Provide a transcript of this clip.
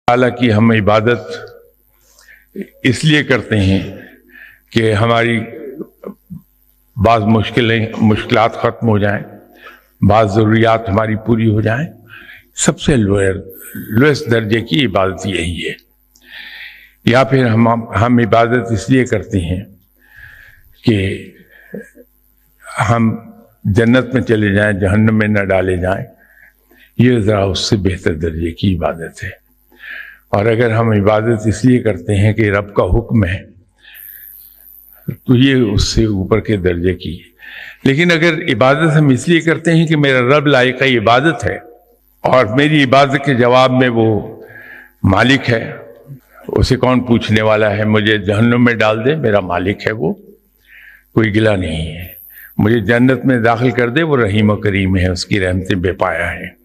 हालांकि हम इबादत इसलिए करते हैं कि हमारी बाज़ मुश्किलात ख़त्म हो जाएं, बाज़ ज़रूरियात हमारी पूरी हो जाएं। सबसे लोएस्ट दर्जे की इबादत यही है। या फिर हम इबादत इसलिए करते हैं कि हम जन्नत में चले जाएं, जहन्नम में न डाले जाएं। ये ज़रा उससे बेहतर दर्जे की इबादत है। और अगर हम इबादत इसलिए करते हैं कि रब का हुक्म है, तो ये उससे ऊपर के दर्जे की है। लेकिन अगर इबादत हम इसलिए करते हैं कि मेरा रब लायक इबादत है और मेरी इबादत के जवाब में वो मालिक है, उसे कौन पूछने वाला है, मुझे जहन्नुम में डाल दे, मेरा मालिक है वो, कोई गिला नहीं है। मुझे जन्नत में दाखिल कर दे, वो रहीम और करीम है, उसकी रहमतें बेपाया है।